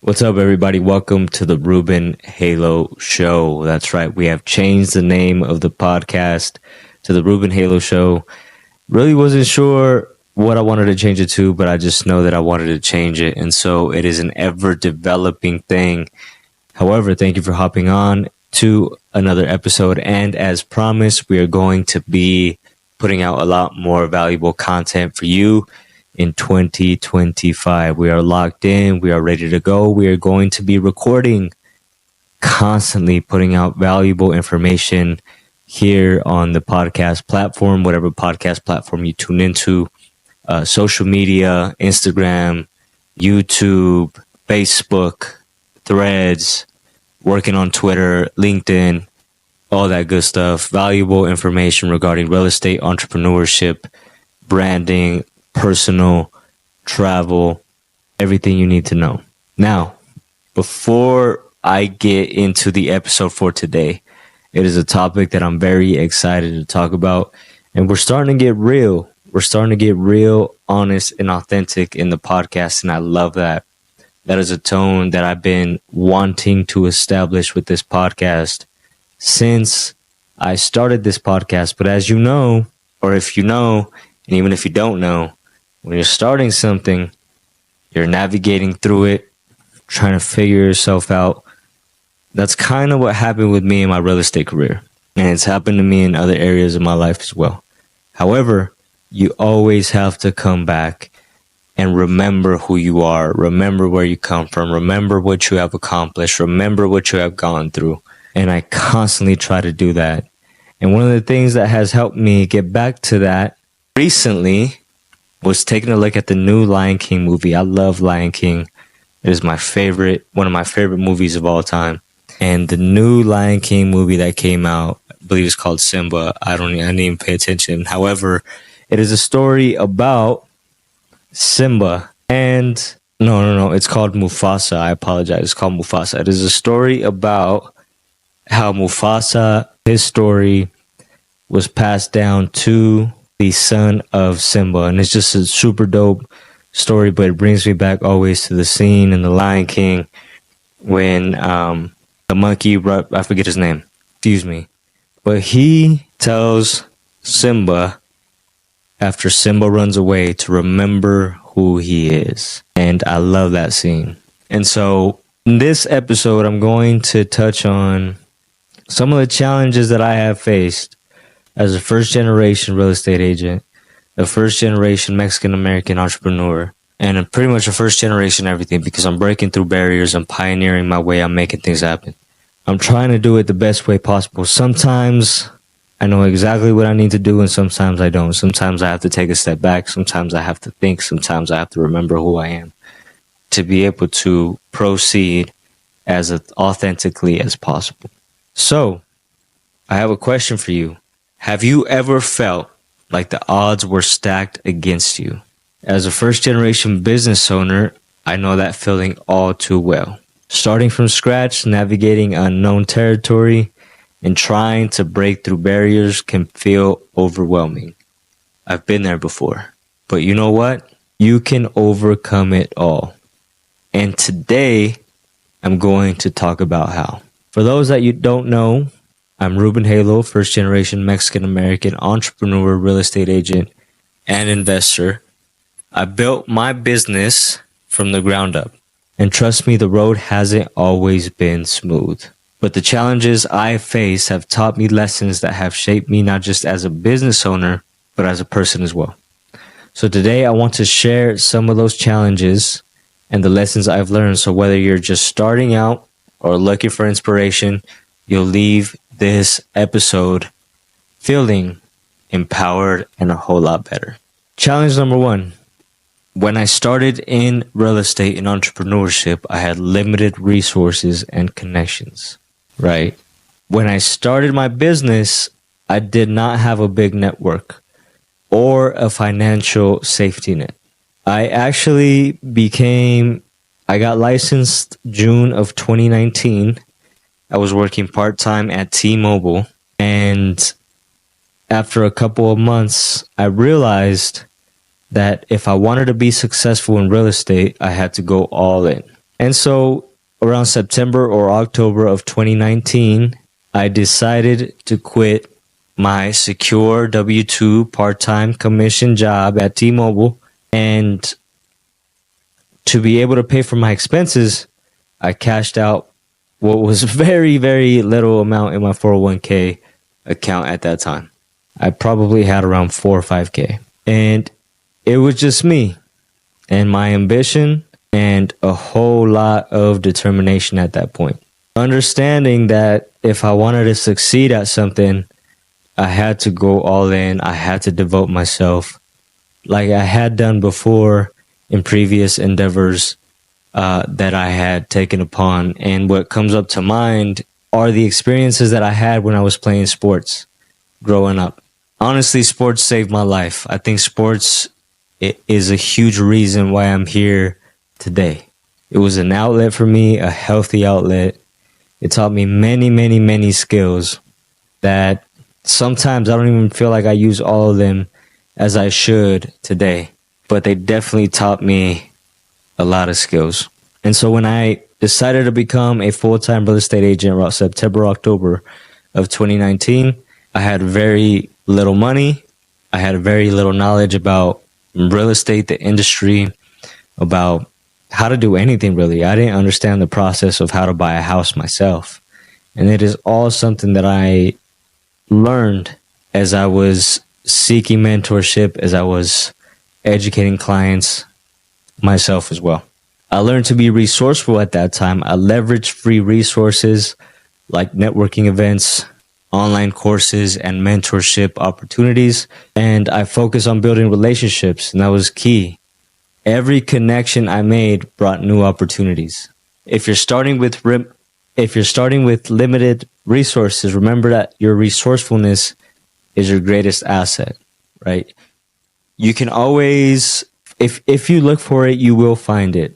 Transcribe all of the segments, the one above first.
What's up, everybody? Welcome to the Ruben Helo Show. That's right. We have changed the name of the podcast to the Ruben Helo Show. Really wasn't sure what I wanted to change it to, but I just know that I wanted to change it. And so it is an ever-developing thing. However, thank you for hopping on to another episode. And as promised, we are going to be putting out a lot more valuable content for you in 2025. We are locked in. We are ready to go. We are going to be recording, constantly putting out valuable information here on the podcast platform, whatever podcast platform you tune into, social media, Instagram, YouTube, Facebook, Threads, working on Twitter, LinkedIn, all that good stuff. Valuable information regarding real estate, entrepreneurship, branding, personal, travel, everything you need to know. Now, before I get into the episode for today, it is a topic that I'm very excited to talk about. And we're starting to get real. We're starting to get real, honest, and authentic in the podcast. And I love that. That is a tone that I've been wanting to establish with this podcast since I started this podcast. But as you know, or if you know, and even if you don't know, when you're starting something, you're navigating through it, trying to figure yourself out. That's kind of what happened with me in my real estate career. And it's happened to me in other areas of my life as well. However, you always have to come back and remember who you are. Remember where you come from. Remember what you have accomplished. Remember what you have gone through. And I constantly try to do that. And one of the things that has helped me get back to that recently was taking a look at the new Lion King movie. I love Lion King. It is my favorite, one of my favorite movies of all time. And the new Lion King movie that came out, I believe it's called Simba. I didn't even pay attention. However, it is a story about Simba and no, it's called Mufasa. I apologize. It's called Mufasa. It is a story about how Mufasa, his story was passed down to the son of Simba. And it's just a super dope story, but it brings me back always to the scene in The Lion King when the monkey, I forget his name, but he tells Simba, after Simba runs away, to remember who he is. And I love that scene. And so in this episode, I'm going to touch on some of the challenges that I have faced as a first-generation real estate agent, a first-generation Mexican-American entrepreneur, and pretty much a first-generation everything, because I'm breaking through barriers, I'm pioneering my way, I'm making things happen. I'm trying to do it the best way possible. Sometimes I know exactly what I need to do, and sometimes I don't. Sometimes I have to take a step back. Sometimes I have to think. Sometimes I have to remember who I am to be able to proceed as authentically as possible. So, I have a question for you. Have you ever felt like the odds were stacked against you? As a first-generation business owner, I know that feeling all too well. Starting from scratch, navigating unknown territory, and trying to break through barriers can feel overwhelming. I've been there before. But you know what? You can overcome it all. And today, I'm going to talk about how. For those that you don't know, I'm Ruben Helo, first-generation Mexican-American entrepreneur, real estate agent, and investor. I built my business from the ground up. And trust me, the road hasn't always been smooth. But the challenges I face have taught me lessons that have shaped me not just as a business owner, but as a person as well. So today I want to share some of those challenges and the lessons I've learned. So whether you're just starting out or looking for inspiration, you'll leave this episode feeling empowered and a whole lot better. Challenge number 1. When I started in real estate and entrepreneurship, I had limited resources and connections, right? When I started my business, I did not have a big network or a financial safety net. I got licensed June of 2019. I was working part-time at T-Mobile, and after a couple of months, I realized that if I wanted to be successful in real estate, I had to go all in. And so around September or October of 2019, I decided to quit my secure W 2 part time commission job at T Mobile. And to be able to pay for my expenses, I cashed out what was very, very little amount in my 401k account at that time. I probably had around 4 or 5k. And it was just me and my ambition and a whole lot of determination at that point. Understanding that if I wanted to succeed at something, I had to go all in. I had to devote myself like I had done before in previous endeavors that I had taken upon. And what comes up to mind are the experiences that I had when I was playing sports growing up. Honestly, sports saved my life. I think sports is a huge reason why I'm here today. It was an outlet for me, a healthy outlet. It taught me many, many, many skills that sometimes I don't even feel like I use all of them as I should today. But they definitely taught me a lot of skills. And so when I decided to become a full-time real estate agent around September, October of 2019, I had very little money. I had very little knowledge about real estate, the industry, about how to do anything really. I didn't understand the process of how to buy a house myself. And it is all something that I learned as I was seeking mentorship, as I was educating clients, myself as well. I learned to be resourceful at that time. I leveraged free resources like networking events, online courses, and mentorship opportunities. And I focused on building relationships, and that was key. Every connection I made brought new opportunities. If you're starting with limited resources, remember that your resourcefulness is your greatest asset, right? You can always, if you look for it, you will find it.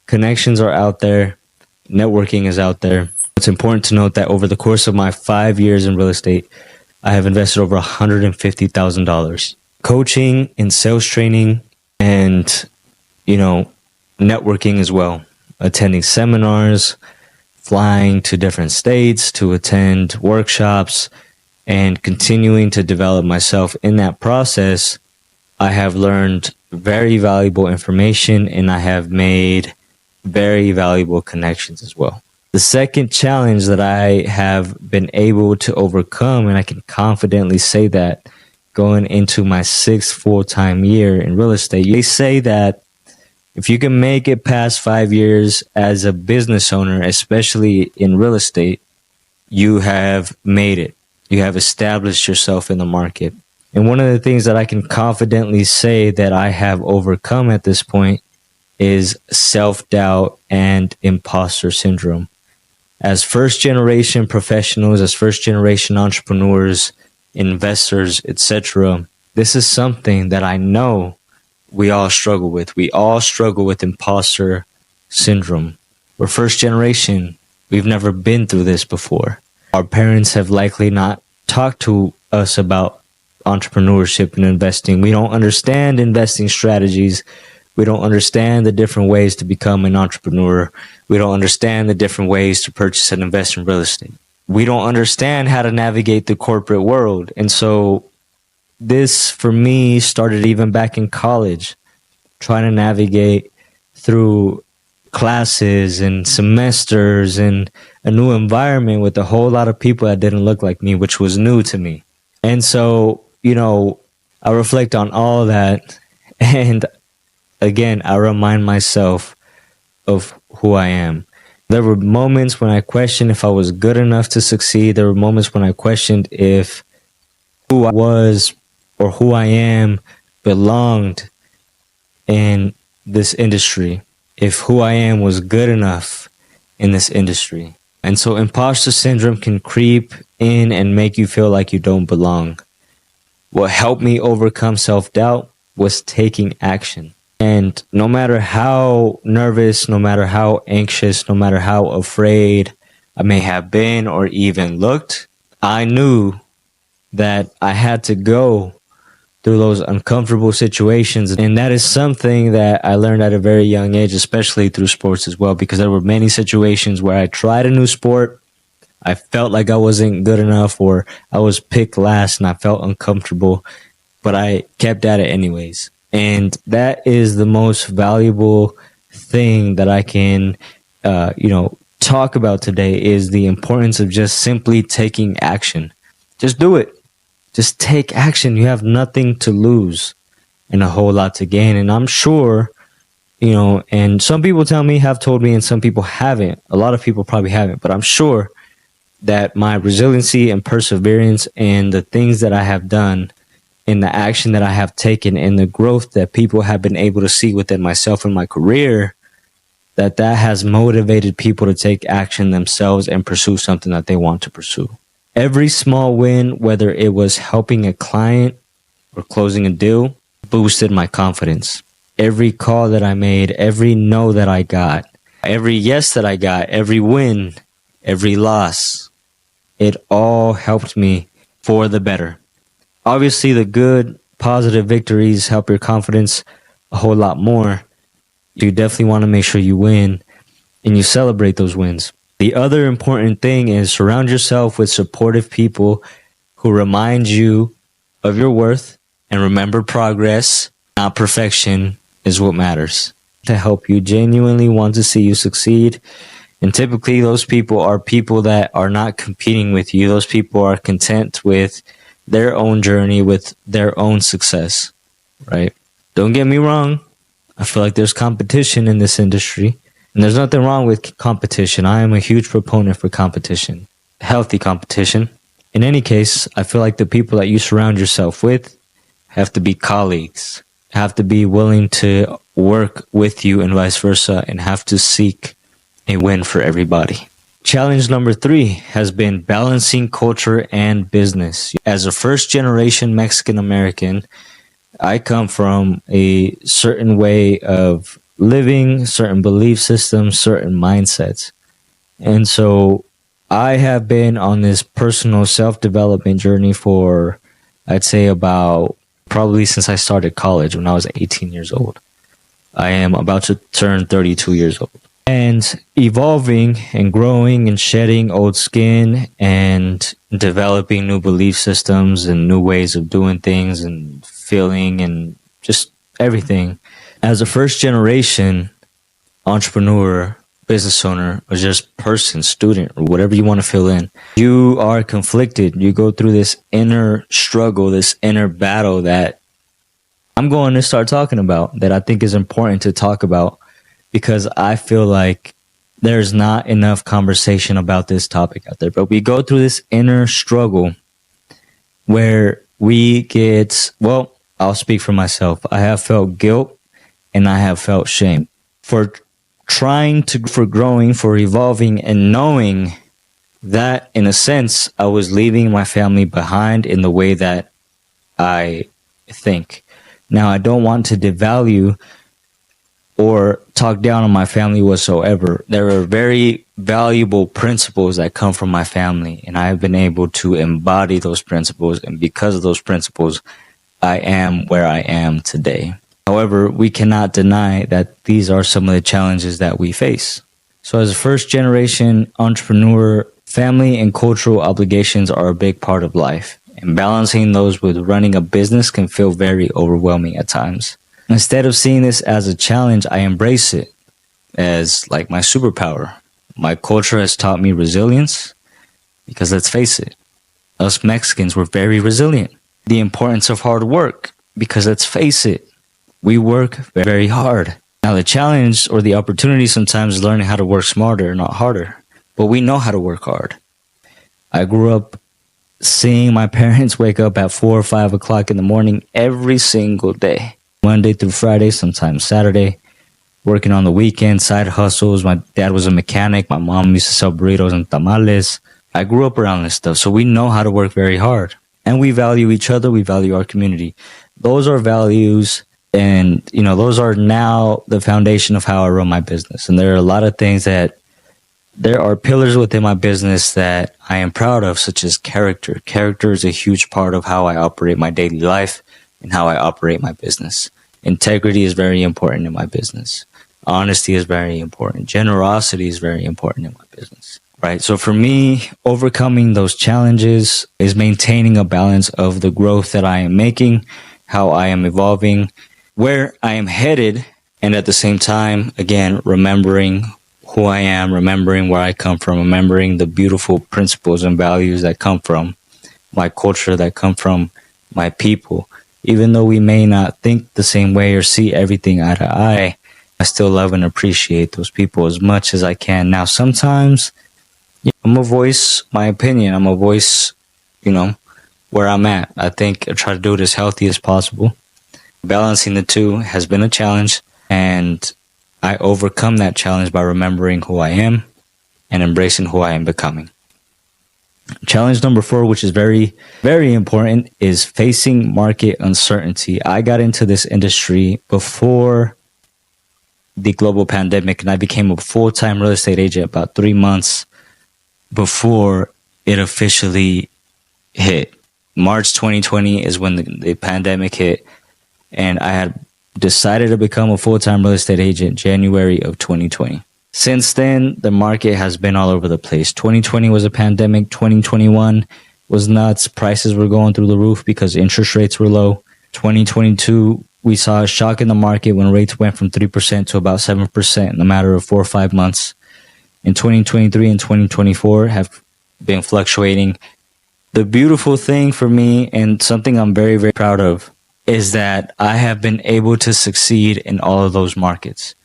Connections are out there. Networking is out there. It's important to note that over the course of my 5 years in real estate, I have invested over $150,000. Coaching and sales training and, networking as well. Attending seminars, flying to different states to attend workshops, and continuing to develop myself in that process. I have learned very valuable information and I have made very valuable connections as well. The second challenge that I have been able to overcome, and I can confidently say that going into my 6th full-time year in real estate, they say that if you can make it past 5 years as a business owner, especially in real estate, you have made it. You have established yourself in the market. And one of the things that I can confidently say that I have overcome at this point is self-doubt and imposter syndrome. As first-generation professionals, as first-generation entrepreneurs, investors, etc., this is something that I know we all struggle with. We all struggle with imposter syndrome. We're first generation. We've never been through this before. Our parents have likely not talked to us about entrepreneurship and investing. We don't understand investing strategies. We don't understand the different ways to become an entrepreneur. We don't understand the different ways to purchase and invest in real estate. We don't understand how to navigate the corporate world. And so this, for me, started even back in college, trying to navigate through classes and semesters and a new environment with a whole lot of people that didn't look like me, which was new to me. And so, I reflect on all that. And again, I remind myself of who I am. There were moments when I questioned if I was good enough to succeed. There were moments when I questioned if who I was or who I am belonged in this industry, if who I am was good enough in this industry. And so imposter syndrome can creep in and make you feel like you don't belong. What helped me overcome self-doubt was taking action. And no matter how nervous, no matter how anxious, no matter how afraid I may have been or even looked, I knew that I had to go through those uncomfortable situations. And that is something that I learned at a very young age, especially through sports as well, because there were many situations where I tried a new sport. I felt like I wasn't good enough, or I was picked last and I felt uncomfortable, but I kept at it anyways. And that is the most valuable thing that I can, talk about today, is the importance of just simply taking action. Just do it. Just take action. You have nothing to lose and a whole lot to gain. And I'm sure, and some people have told me, and some people haven't. A lot of people probably haven't, but I'm sure that my resiliency and perseverance and the things that I have done and the action that I have taken and the growth that people have been able to see within myself and my career, that has motivated people to take action themselves and pursue something that they want to pursue. Every small win, whether it was helping a client or closing a deal, boosted my confidence. Every call that I made, every no that I got, every yes that I got, every win, every loss, it all helped me for the better. Obviously, the good, positive victories help your confidence a whole lot more. You definitely want to make sure you win and you celebrate those wins. The other important thing is surround yourself with supportive people who remind you of your worth, and remember, progress, not perfection, is what matters. To help you genuinely want to see you succeed. And typically those people are people that are not competing with you. Those people are content with their own journey, with their own success, right? Don't get me wrong. I feel like there's competition in this industry, and there's nothing wrong with competition. I am a huge proponent for competition, healthy competition. In any case, I feel like the people that you surround yourself with have to be colleagues, have to be willing to work with you and vice versa, and have to seek a win for everybody. Challenge number 3 has been balancing culture and business. As a first-generation Mexican American, I come from a certain way of living, certain belief systems, certain mindsets. And so I have been on this personal self-development journey for, I'd say, about probably since I started college when I was 18 years old. I am about to turn 32 years old. And evolving and growing and shedding old skin and developing new belief systems and new ways of doing things and feeling and just everything. As a first generation entrepreneur, business owner, or just person, student, or whatever you want to fill in, you are conflicted. You go through this inner struggle, this inner battle that I'm going to start talking about, that I think is important to talk about, because I feel like there's not enough conversation about this topic out there. But we go through this inner struggle where we get, well, I'll speak for myself. I have felt guilt and I have felt shame for for growing, for evolving, and knowing that, in a sense, I was leaving my family behind in the way that I think. Now, I don't want to devalue or talk down on my family whatsoever. There are very valuable principles that come from my family, and I have been able to embody those principles, and because of those principles, I am where I am today. However, we cannot deny that these are some of the challenges that we face. So as a first-generation entrepreneur, family and cultural obligations are a big part of life, and balancing those with running a business can feel very overwhelming at times. Instead of seeing this as a challenge, I embrace it as like my superpower. My culture has taught me resilience because, let's face it, us Mexicans were very resilient. The importance of hard work because, let's face it, we work very hard. Now, the challenge or the opportunity sometimes is learning how to work smarter, not harder. But we know how to work hard. I grew up seeing my parents wake up at 4 or 5 o'clock in the morning every single day. Monday through Friday, sometimes Saturday, working on the weekend, side hustles. My dad was a mechanic. My mom used to sell burritos and tamales. I grew up around this stuff, so we know how to work very hard. And we value each other. We value our community. Those are values, and those are now the foundation of how I run my business. And there are a lot of things that there are pillars within my business that I am proud of, such as character. Character is a huge part of how I operate my daily life. in how I operate my business. Integrity is very important in my business. Honesty is very important. Generosity is very important in my business, right? So for me, overcoming those challenges is maintaining a balance of the growth that I am making, how I am evolving, where I am headed, and at the same time, again, remembering who I am, remembering where I come from, remembering the beautiful principles and values that come from my culture, that come from my people. Even though we may not think the same way or see everything eye to eye, I still love and appreciate those people as much as I can. Now, sometimes I'm going to voice my opinion. I'm going to voice, where I'm at. I think I try to do it as healthy as possible. Balancing the two has been a challenge, and I overcome that challenge by remembering who I am and embracing who I am becoming. Challenge number 4, which is very, very important, is facing market uncertainty. I got into this industry before the global pandemic, and I became a full-time real estate agent about 3 months before it officially hit. March 2020 is when the pandemic hit, and I had decided to become a full-time real estate agent January of 2020. Since then, the market has been all over the place. 2020 was a pandemic. 2021 was nuts. Prices were going through the roof because interest rates were low. 2022, we saw a shock in the market when rates went from 3% to about 7% in a matter of 4 or 5 months. In 2023 and 2024 have been fluctuating. The beautiful thing for me, and something I'm very, very proud of, is that I have been able to succeed in all of those markets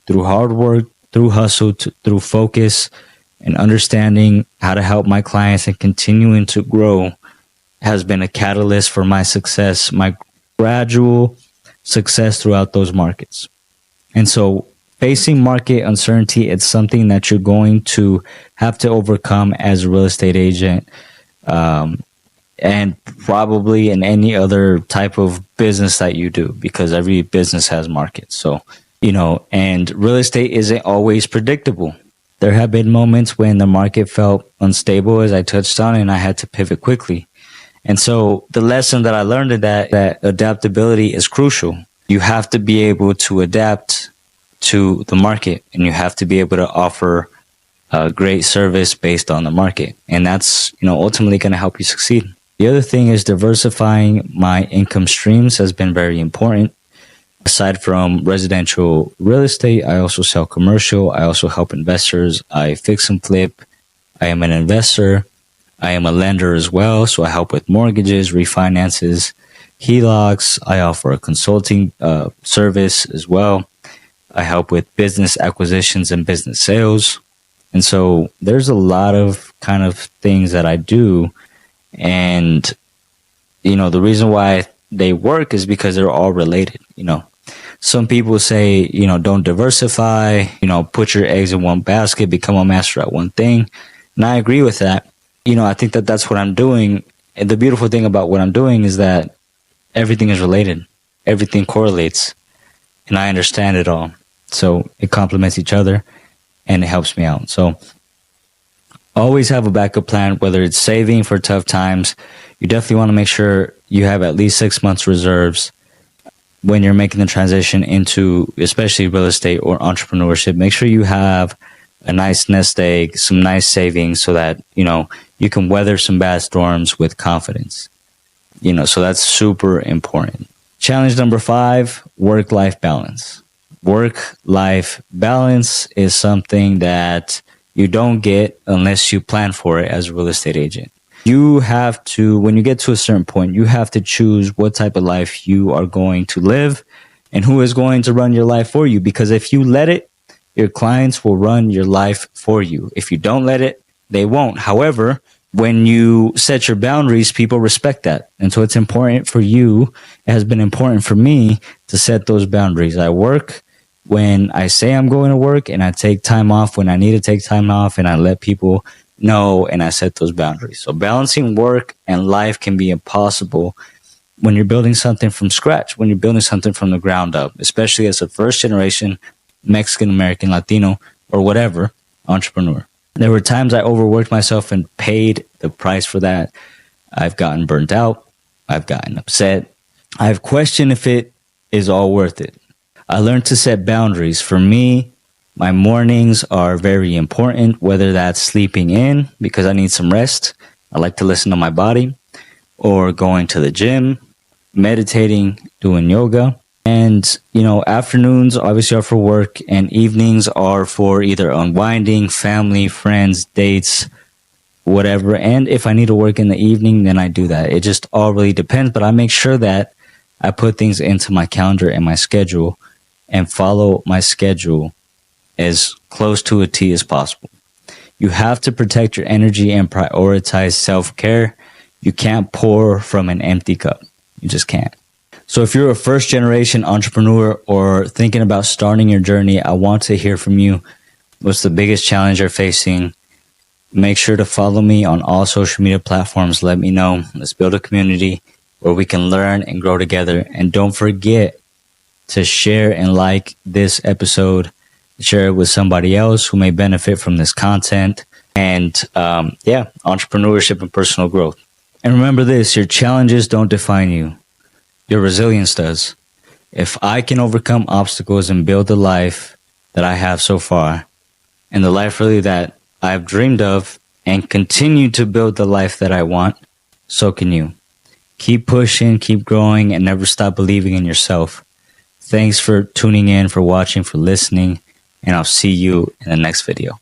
through hard work, through hustle, through focus, and understanding how to help my clients and continuing to grow has been a catalyst for my success, my gradual success throughout those markets. And so facing market uncertainty, it's something that you're going to have to overcome as a real estate agent, and probably in any other type of business that you do, because every business has markets. So, and real estate isn't always predictable. There have been moments when the market felt unstable, as I touched on, and I had to pivot quickly. And so the lesson that I learned is that adaptability is crucial. You have to be able to adapt to the market, and you have to be able to offer a great service based on the market. And that's, ultimately going to help you succeed. The other thing is diversifying my income streams has been very important. Aside from residential real estate, I also sell commercial. I also help investors. I fix and flip. I am an investor. I am a lender as well. So I help with mortgages, refinances, HELOCs. I offer a consulting service as well. I help with business acquisitions and business sales. And so there's a lot of kind of things that I do. And, the reason why they work is because they're all related. Some people say, don't diversify, put your eggs in one basket, become a master at one thing. And I agree with that. I think that that's what I'm doing. And the beautiful thing about what I'm doing is that everything is related. Everything correlates. And I understand it all. So it complements each other and it helps me out. So always have a backup plan, whether it's saving for tough times. You definitely want to make sure you have at least 6 months reserves when you're making the transition into especially real estate or entrepreneurship. Make sure you have a nice nest egg, some nice savings so that, you can weather some bad storms with confidence. So that's super important. Challenge number 5, work-life balance. Work-life balance is something that you don't get unless you plan for it as a real estate agent. You have to, when you get to a certain point, you have to choose what type of life you are going to live and who is going to run your life for you. Because if you let it, your clients will run your life for you. If you don't let it, they won't. However, when you set your boundaries, people respect that. And so it's important for you. It has been important for me to set those boundaries. I work when I say I'm going to work, and I take time off when I need to take time off, and I let people know, and I set those boundaries. So balancing work and life can be impossible when you're building something from scratch, when you're building something from the ground up, especially as a first generation Mexican American, Latino, or whatever entrepreneur. There were times I overworked myself and paid the price for that. I've gotten burnt out. I've gotten upset. I've questioned if it is all worth it. I learned to set boundaries. For me, my mornings are very important, whether that's sleeping in because I need some rest. I like to listen to my body, or going to the gym, meditating, doing yoga. And, afternoons obviously are for work, and evenings are for either unwinding, family, friends, dates, whatever. And if I need to work in the evening, then I do that. It just all really depends, but I make sure that I put things into my calendar and my schedule and follow my schedule as close to a T as possible. You have to protect your energy and prioritize self-care. You can't pour from an empty cup. You just can't. So if you're a first generation entrepreneur or thinking about starting your journey, I want to hear from you. What's the biggest challenge you're facing? Make sure to follow me on all social media platforms. Let me know. Let's build a community where we can learn and grow together. And don't forget to share and like this episode. Share it with somebody else who may benefit from this content. And entrepreneurship and personal growth. And remember this, your challenges don't define you. Your resilience does. If I can overcome obstacles and build the life that I have so far, and the life really that I've dreamed of, and continue to build the life that I want, so can you. Keep pushing, keep growing, and never stop believing in yourself. Thanks for tuning in, for watching, for listening, and I'll see you in the next video.